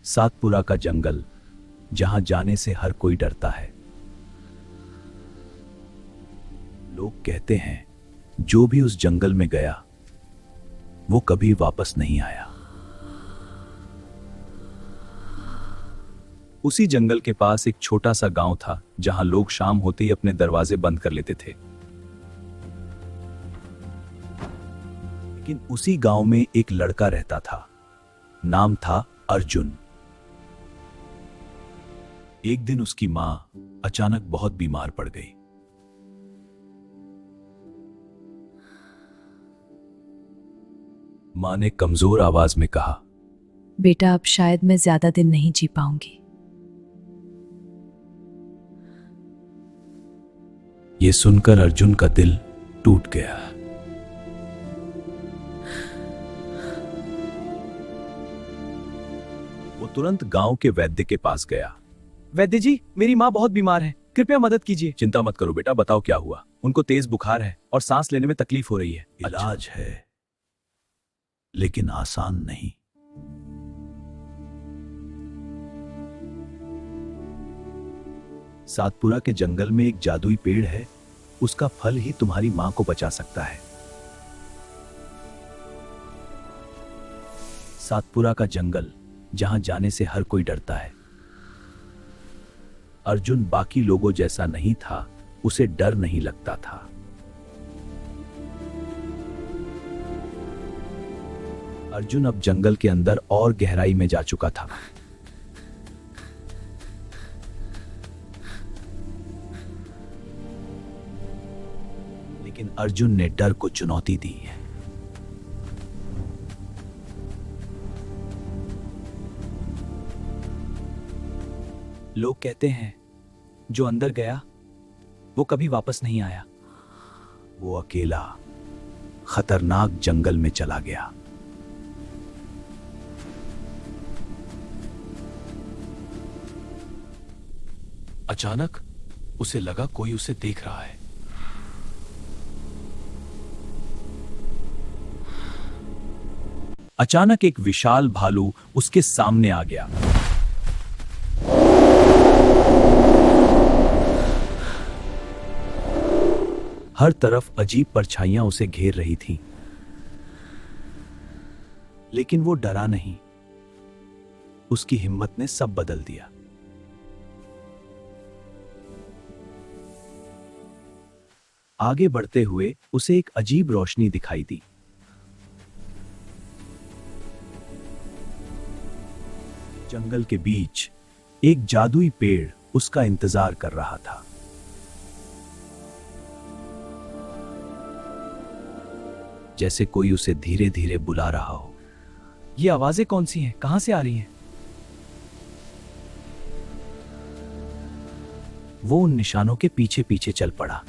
सातपुरा का जंगल, जहां जाने से हर कोई डरता है। लोग कहते हैं जो भी उस जंगल में गया वो कभी वापस नहीं आया। उसी जंगल के पास एक छोटा सा गांव था जहां लोग शाम होते ही अपने दरवाजे बंद कर लेते थे। लेकिन उसी गांव में एक लड़का रहता था, नाम था अर्जुन। एक दिन उसकी मां अचानक बहुत बीमार पड़ गई। मां ने कमजोर आवाज में कहा, बेटा अब शायद मैं ज्यादा दिन नहीं जी पाऊंगी। यह सुनकर अर्जुन का दिल टूट गया। वो तुरंत गांव के वैद्य के पास गया। वैद्य जी, मेरी माँ बहुत बीमार है, कृपया मदद कीजिए। चिंता मत करो बेटा, बताओ क्या हुआ। उनको तेज बुखार है और सांस लेने में तकलीफ हो रही है। इलाज है लेकिन आसान नहीं। सातपुरा के जंगल में एक जादुई पेड़ है, उसका फल ही तुम्हारी मां को बचा सकता है। सातपुरा का जंगल, जहां जाने से हर कोई डरता है। अर्जुन बाकी लोगों जैसा नहीं था, उसे डर नहीं लगता था। अर्जुन अब जंगल के अंदर और गहराई में जा चुका था। लेकिन अर्जुन ने डर को चुनौती दी है। लोग कहते हैं जो अंदर गया वो कभी वापस नहीं आया। वो अकेला खतरनाक जंगल में चला गया। अचानक उसे लगा कोई उसे देख रहा है। अचानक एक विशाल भालू उसके सामने आ गया। हर तरफ अजीब परछाइयां उसे घेर रही थीं। लेकिन वो डरा नहीं। उसकी हिम्मत ने सब बदल दिया। आगे बढ़ते हुए उसे एक अजीब रोशनी दिखाई दी। जंगल के बीच एक जादुई पेड़ उसका इंतजार कर रहा था। जैसे कोई उसे धीरे धीरे बुला रहा हो। ये आवाजें कौन सी हैं? कहां से आ रही हैं? वो उन निशानों के पीछे पीछे चल पड़ा।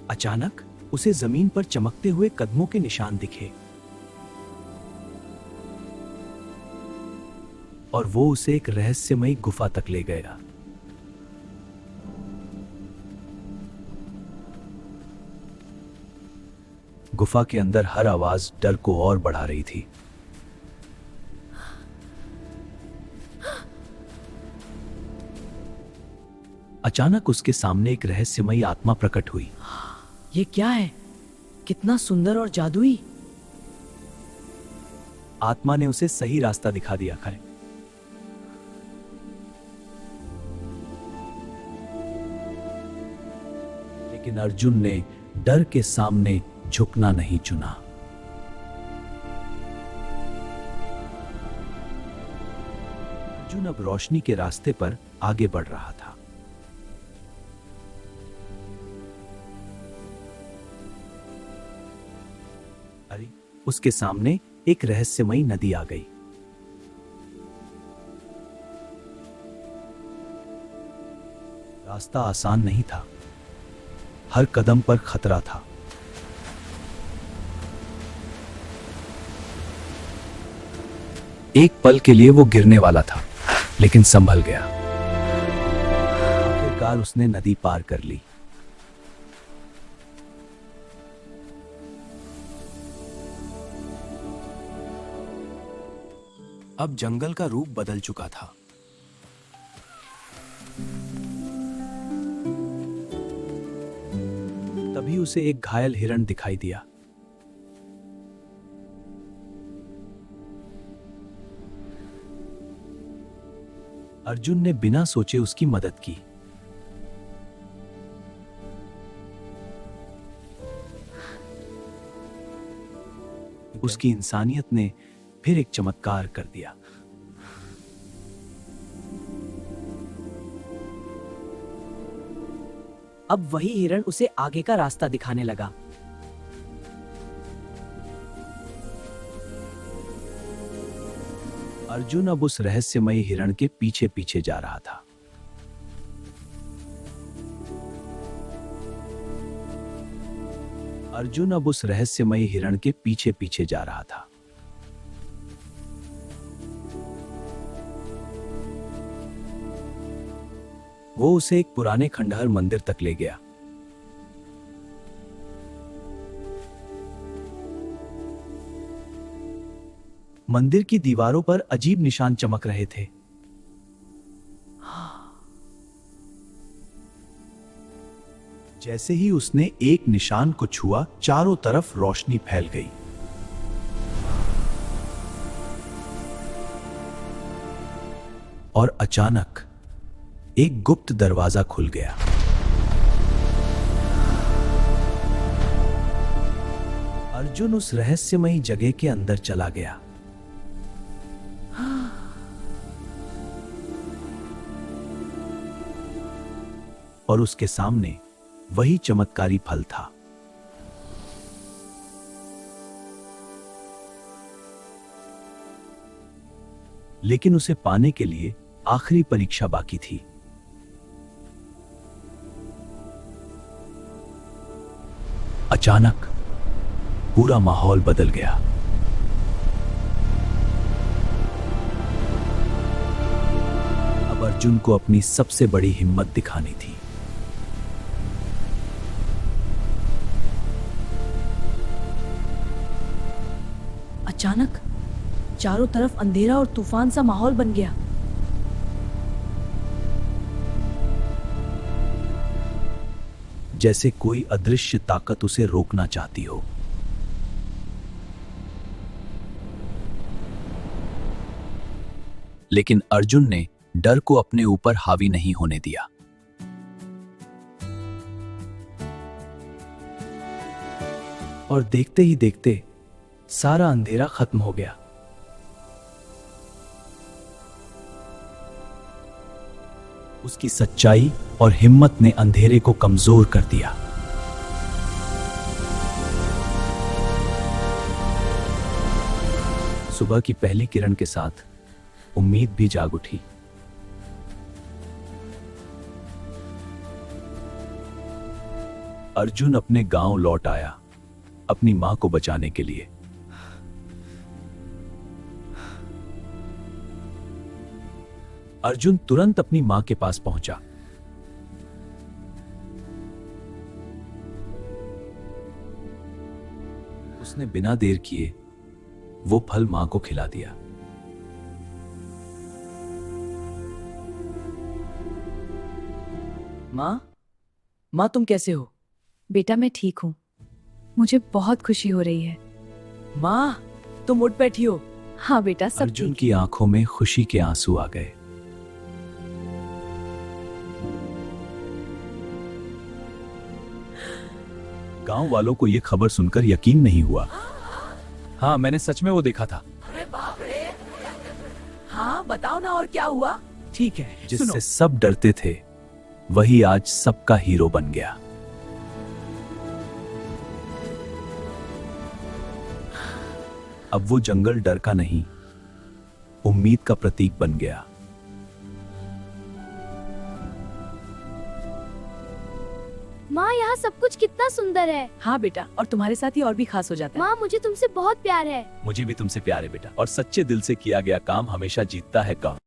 अचानक उसे जमीन पर चमकते हुए कदमों के निशान दिखे और वो उसे एक रहस्यमयी गुफा तक ले गया। गुफा के अंदर हर आवाज डर को और बढ़ा रही थी। अचानक उसके सामने एक रहस्यमयी आत्मा प्रकट हुई। ये क्या है? कितना सुंदर और जादुई। आत्मा ने उसे सही रास्ता दिखा दिया है। लेकिन अर्जुन ने डर के सामने झुकना नहीं चुना। अर्जुन अब रोशनी के रास्ते पर आगे बढ़ रहा था। अरे, उसके सामने एक रहस्यमयी नदी आ गई। रास्ता आसान नहीं था, हर कदम पर खतरा था। एक पल के लिए वो गिरने वाला था, लेकिन संभल गया। आखिरकार उसने नदी पार कर ली। अब जंगल का रूप बदल चुका था। तभी उसे एक घायल हिरण दिखाई दिया। अर्जुन ने बिना सोचे उसकी मदद की। उसकी इंसानियत ने फिर एक चमत्कार कर दिया। अब वही हिरण उसे आगे का रास्ता दिखाने लगा। अर्जुन अब उस रहस्यमयी हिरण के पीछे पीछे जा रहा था। अर्जुन अब उस रहस्यमयी हिरण के पीछे पीछे जा रहा था। वो उसे एक पुराने खंडहर मंदिर तक ले गया। मंदिर की दीवारों पर अजीब निशान चमक रहे थे। जैसे ही उसने एक निशान को छुआ, चारों तरफ रोशनी फैल गई। और अचानक एक गुप्त दरवाजा खुल गया। अर्जुन उस रहस्यमयी जगह के अंदर चला गया। और उसके सामने वही चमत्कारी फल था। लेकिन उसे पाने के लिए आखिरी परीक्षा बाकी थी। अचानक पूरा माहौल बदल गया। अब अर्जुन को अपनी सबसे बड़ी हिम्मत दिखानी थी। अचानक चारों तरफ अंधेरा और तूफान सा माहौल बन गया। जैसे कोई अदृश्य ताकत उसे रोकना चाहती हो। लेकिन अर्जुन ने डर को अपने ऊपर हावी नहीं होने दिया। और देखते ही देखते सारा अंधेरा खत्म हो गया। उसकी सच्चाई और हिम्मत ने अंधेरे को कमजोर कर दिया। सुबह की पहली किरण के साथ उम्मीद भी जाग उठी। अर्जुन अपने गांव लौट आया, अपनी मां को बचाने के लिए। अर्जुन तुरंत अपनी मां के पास पहुंचा। उसने बिना देर किए वो फल मां को खिला दिया। माँ तुम कैसे हो? बेटा मैं ठीक हूँ। मुझे बहुत खुशी हो रही है। माँ तुम उठ बैठी हो। हाँ बेटा सब अर्जुन ठीक की आंखों में खुशी के आंसू आ गए। गांव वालों को यह खबर सुनकर यकीन नहीं हुआ। हाँ, मैंने सच में वो देखा था। अरे बाप रे! हाँ बताओ ना, और क्या हुआ? ठीक है, जिससे सब डरते थे वही आज सबका हीरो बन गया। अब वो जंगल डर का नहीं, उम्मीद का प्रतीक बन गया। माँ यहाँ सब कुछ कितना सुंदर है। हाँ बेटा, और तुम्हारे साथ ही और भी खास हो जाता है। माँ मुझे तुमसे बहुत प्यार है। मुझे भी तुमसे प्यार है बेटा, और सच्चे दिल से किया गया काम हमेशा जीतता है।